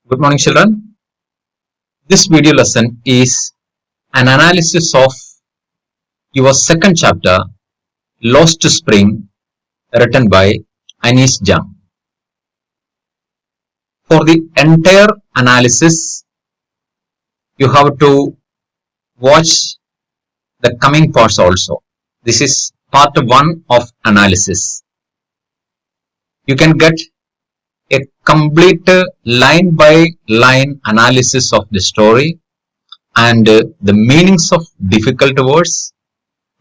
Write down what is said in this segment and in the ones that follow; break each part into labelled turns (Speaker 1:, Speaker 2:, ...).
Speaker 1: Good morning, children. This video lesson is an analysis of your second chapter, Lost Spring, written by Anis Jam. For the entire analysis, you have to watch the coming parts also. This is part 1 of analysis. You can get a complete line by line analysis of the story and the meanings of difficult words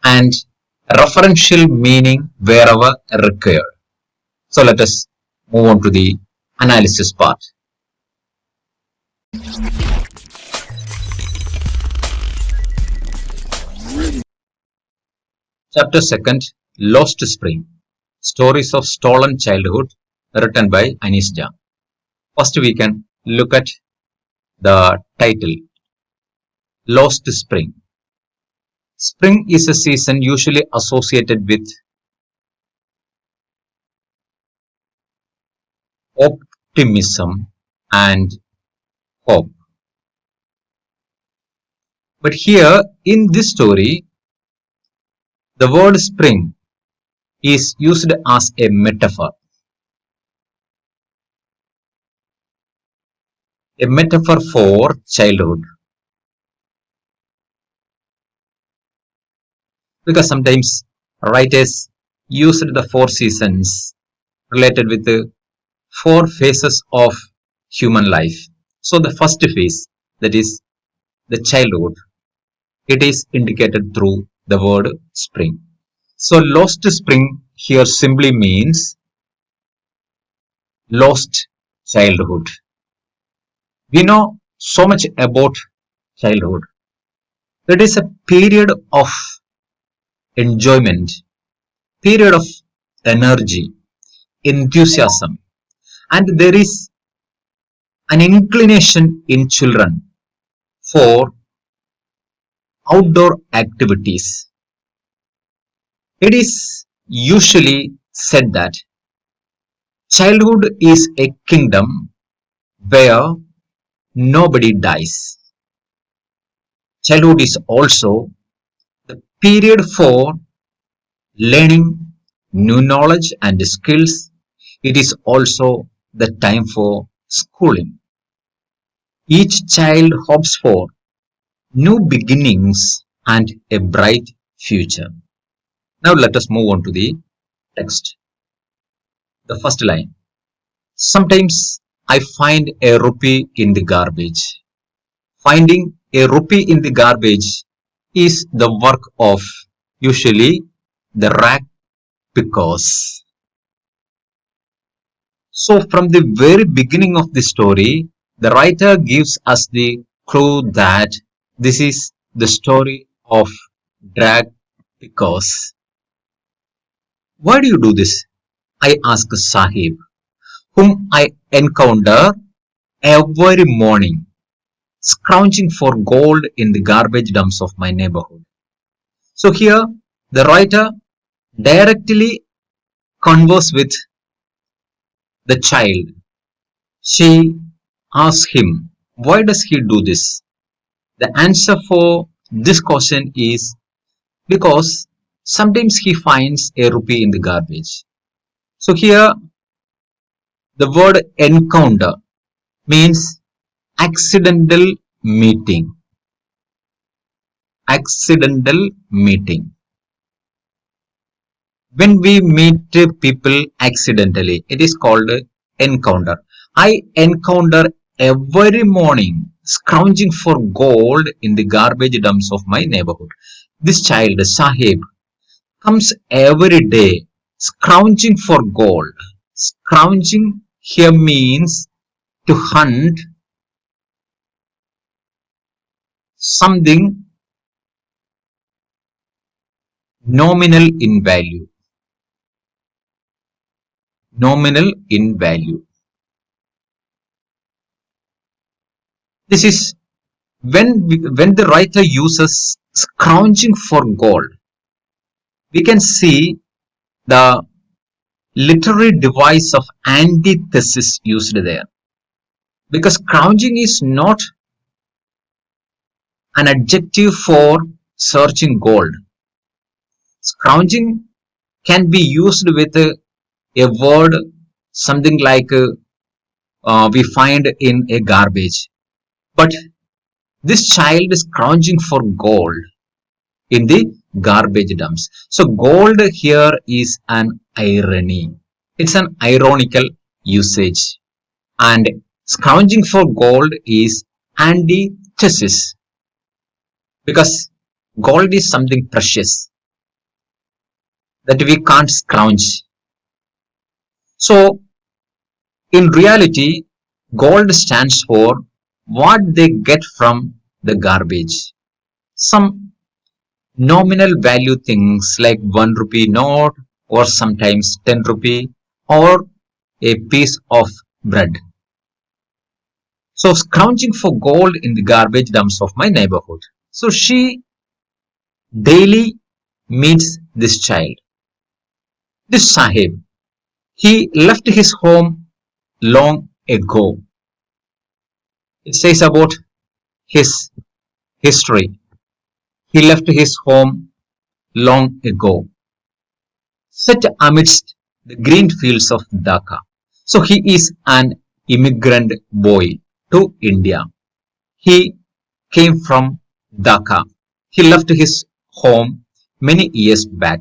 Speaker 1: and referential meaning wherever required. So let us move on to the analysis part. Chapter 2, Lost Spring, Stories of Stolen Childhood, written by Anis Jam. First we can look at the title, Lost Spring. Spring is a season usually associated with optimism and hope. But here in this story, the word spring is used as a metaphor. A metaphor for childhood. Because sometimes writers used the 4 seasons related with the 4 phases of human life. So the first phase, that is the childhood, it is indicated through the word spring. So lost spring here simply means lost childhood. We know so much about childhood. It is a period of enjoyment, period of energy, enthusiasm, and there is an inclination in children for outdoor activities. It is usually said that childhood is a kingdom where nobody dies. Childhood is also the period for learning new knowledge and skills. It is also the time for schooling. Each child hopes for new beginnings and a bright future. Now let us move on to the text. The first line. Sometimes I find a rupee in the garbage. Finding a rupee in the garbage is the work of usually the rag pickers. So from the very beginning of the story, the writer gives us the clue that this is the story of drag pickers. Why do you do this? I ask Sahib, whom I encounter every morning, scrounging for gold in the garbage dumps of my neighborhood. So here, the writer directly converses with the child. She asks him, why does he do this? The answer for this question is because sometimes he finds a rupee in the garbage. So here, the word encounter means accidental meeting. Accidental meeting. When we meet people accidentally, it is called encounter. I encounter every morning scrounging for gold in the garbage dumps of my neighborhood. This child, Sahib, comes every day scrounging for gold. Scrounging here means to hunt something nominal in value. Nominal in value. This is when the writer uses scrounging for gold, we can see the literary device of antithesis used there. because scrounging is not an adjective for searching gold. Scrounging can be used with a word something like we find in a garbage. But this child is scrounging for gold in the garbage dumps. So gold here is an irony. It's an ironical usage. And scrounging for gold is antithesis because gold is something precious that we can't scrounge. So in reality, gold stands for what they get from the garbage. Some nominal value things like 1 rupee note or sometimes 10 rupee or a piece of bread. So scrounging for gold in the garbage dumps of my neighborhood. So she daily meets this child. This Sahib, he left his home long ago. It says about his history. He left his home long ago, set amidst the green fields of Dhaka. So he is an immigrant boy to India. He came from Dhaka. He left his home many years back.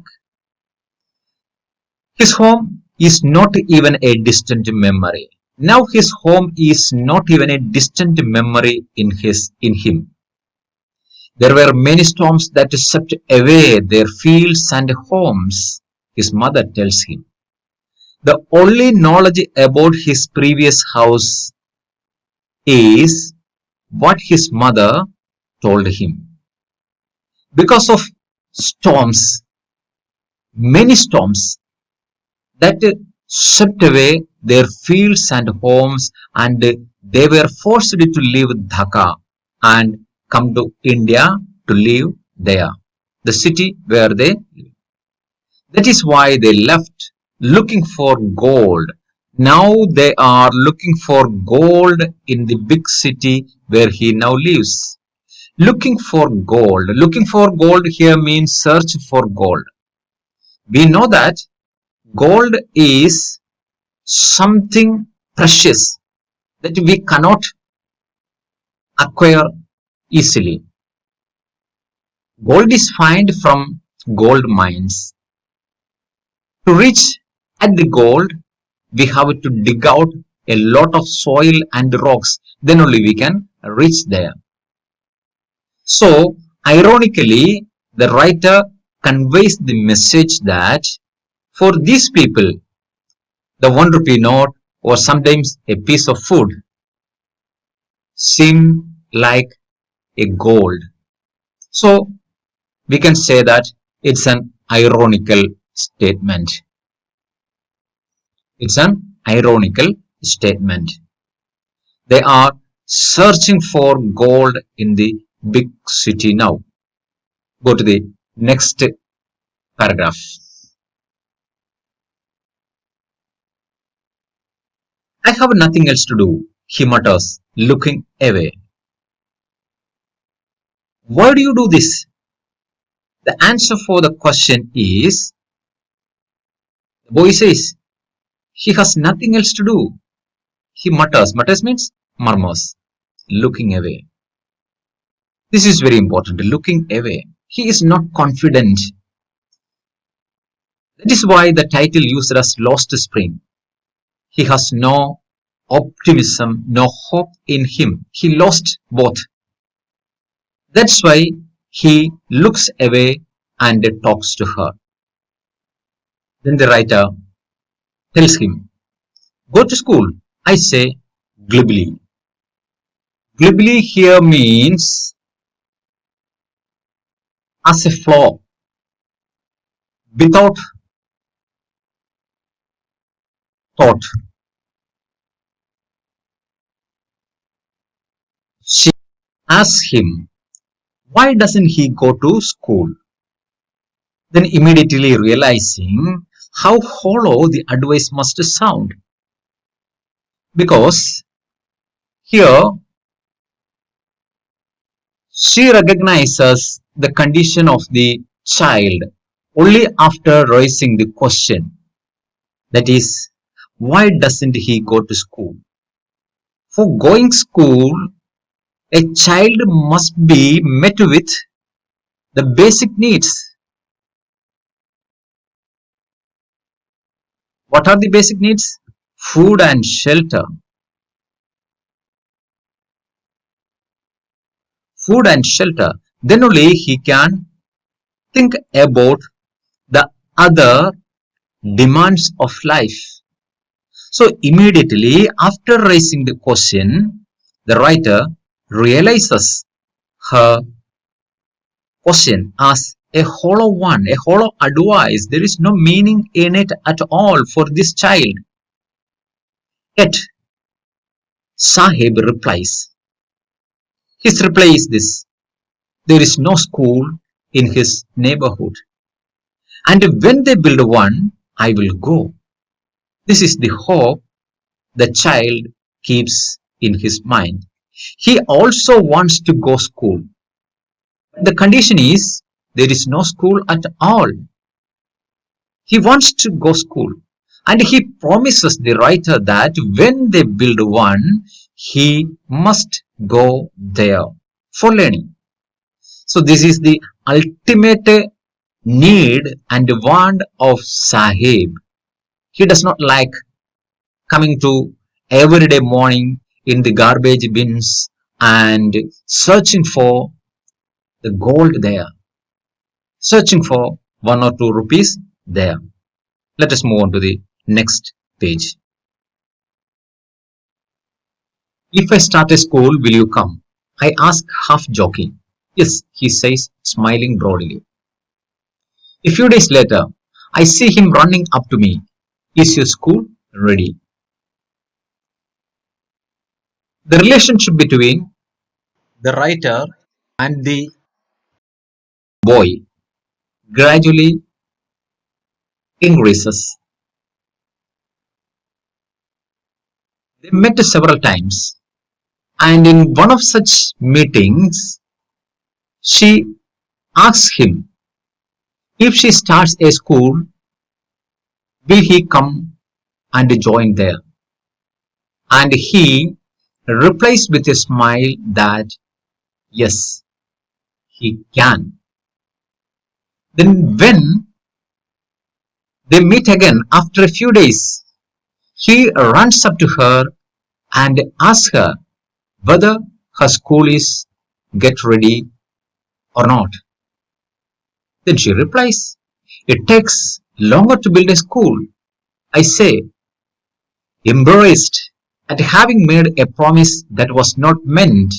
Speaker 1: His home is not even a distant memory. Now his home is not even a distant memory in him. There were many storms that swept away their fields and homes, his mother tells him. The only knowledge about his previous house is what his mother told him. Because of storms, many storms that swept away their fields and homes, and they were forced to leave Dhaka and come to India to live there, the city where they live. That is why they left looking for gold. Now they are looking for gold in the big city where he now lives. Looking for gold. Looking for gold here means search for gold. We know that gold is something precious that we cannot acquire easily. Gold is found from gold mines. To reach at the gold, we have to dig out a lot of soil and rocks. Then only we can reach there. So, ironically, the writer conveys the message that for these people, the 1 rupee note or sometimes a piece of food seem like a gold. So, we can say that it's an ironical statement. It's an ironical statement. They are searching for gold in the big city now. Go to the next paragraph. I have nothing else to do, he mutters, looking away. Why do you do this? The answer for the question is, the boy says, he has nothing else to do. He mutters. Mutters means murmurs, looking away. This is very important, looking away. He is not confident. That is why the title used as Lost Spring. He has no optimism, no hope in him. He lost both. That's why he looks away and talks to her. Then the writer tells him, go to school. I say glibly. Glibly here means as a flaw, without thought. She asks him, why doesn't he go to school? Then immediately realizing how hollow the advice must sound. Because Here, she recognizes the condition of the child only after raising the question. That is, why doesn't he go to school? For going school, a child must be met with the basic needs. What are the basic needs? Food and shelter. Food and shelter. Then only he can think about the other demands of life. So immediately after raising the question, the writer realizes her question as a hollow one, a hollow advice. There is no meaning in it at all for this child. Yet Sahib replies. His reply is this: there is no school in his neighborhood, and when they build one, I will go. This is the hope the child keeps in his mind. He also wants to go school. The condition is there is no school at all. He wants to go school, and he promises the writer that when they build one, he must go there for learning. So this is the ultimate need and want of Sahib. He does not like coming to everyday morning in the garbage bins and searching for the gold there, searching for 1 or 2 rupees there. Let us move on to the next page. If I start a school, will you come? I ask, half joking. Yes, he says, smiling broadly. A few days later, I see him running up to me. Is your school ready? The relationship between the writer and the boy gradually increases. They met several times, and in one of such meetings, she asks him if she starts a school, will he come and join there? And he replies with a smile that yes, he can. Then, when they meet again after a few days, he runs up to her and asks her whether her school is get ready or not. Then she replies, it takes longer to build a school. I say, embarrassed at having made a promise that was not meant,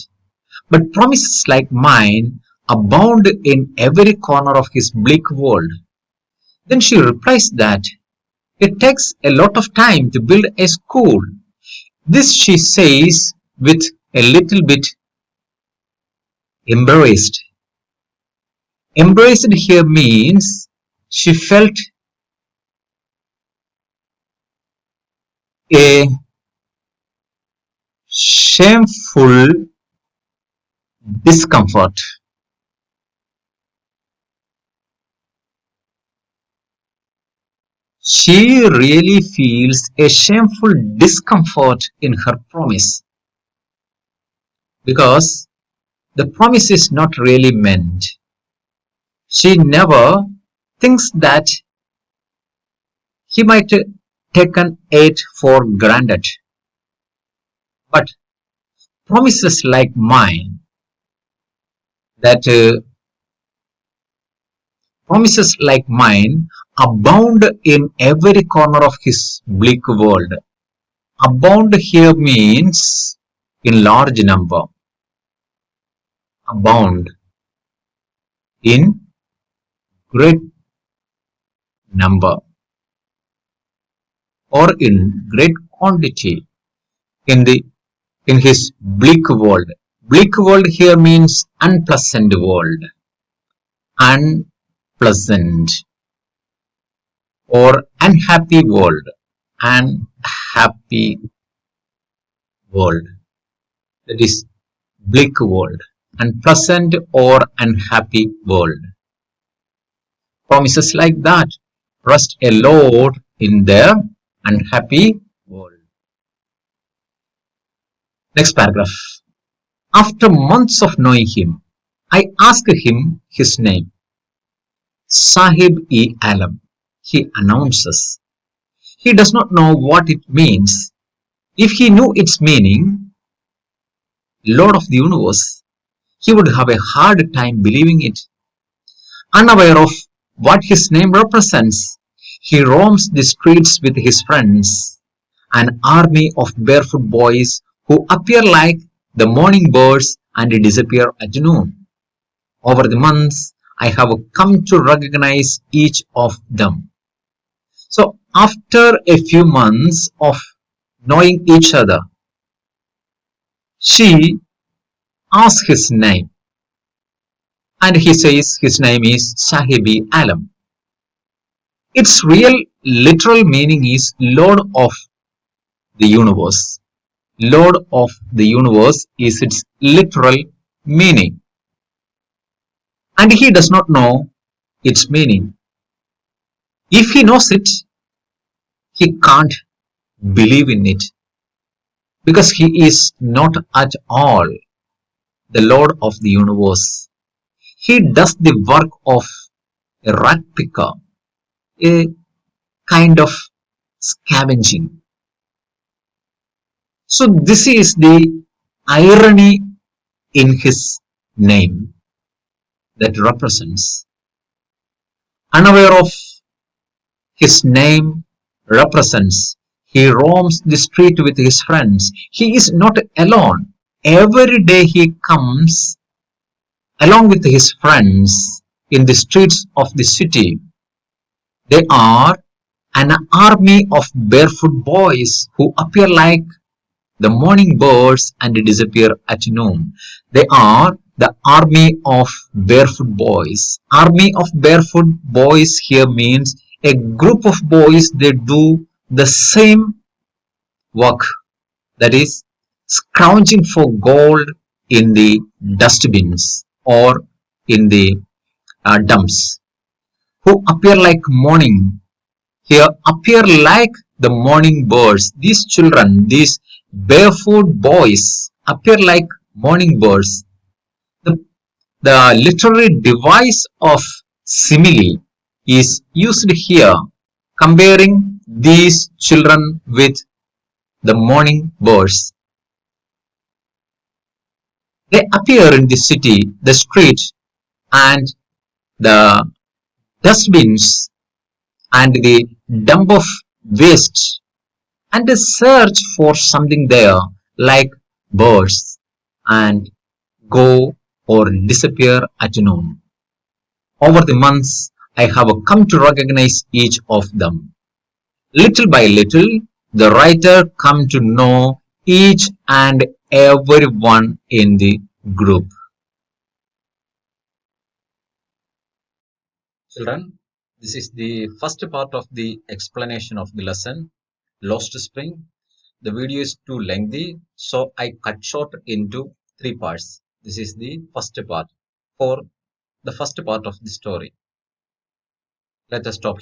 Speaker 1: but promises like mine abound in every corner of his bleak world. Then she replies that it takes a lot of time to build a school. This she says with a little bit embarrassed. Embarrassed here means she felt a shameful discomfort. She really feels a shameful discomfort in her promise because the promise is not really meant. She never thinks that he might taken it for granted. But promises like mine, that promises like mine abound in every corner of his bleak world. Abound here means in large number. Abound in great number or in great quantity in the in his bleak world. Bleak world here means unpleasant world. Unpleasant or unhappy world. Unhappy world. that is bleak world, and pleasant or unhappy world. Promises like that rest a lot in their unhappy world. Next paragraph. After months of knowing him, I asked him his name. Sahib-e-Alam, he announces. He does not know what it means. If he knew its meaning, Lord of the universe, he would have a hard time believing it. Unaware of what his name represents, he roams the streets with his friends, an army of barefoot boys who appear like the morning birds and disappear at noon. Over the months, I have come to recognize each of them. So, after a few months of knowing each other, she asks his name, and he says his name is Sahibi Alam. Its real literal meaning is Lord of the universe. Lord of the universe is its literal meaning. And he does not know its meaning. If he knows it, he can't believe in it because he is not at all the Lord of the universe. He does the work of a rat picker, a kind of scavenging. So this is the irony in his name that represents. Unaware of his name represents. He roams the street with his friends. He is not alone. Every day he comes along with his friends in the streets of the city. They are an army of barefoot boys who appear like the morning birds and disappear at noon. They are the army of barefoot boys. Army of barefoot boys here means a group of boys. They do the same work, that is scrounging for gold in the dustbins or in the dumps, who appear like morning here appear like the morning birds. These children, these barefoot boys appear like morning birds. The, the literary device of simile is used here, comparing these children with the morning birds. They appear in the city, the street, and the dustbins and the dump of waste, and they search for something there like birds and go or disappear at noon. Over the months, I have come to recognize each of them. Little by little, the writer come to know each and every one in the group. Children, this is the first part of the explanation of the lesson, Lost Spring. The video is too lengthy, so I cut short into three parts. This is the first part for the first part of the story. Let us stop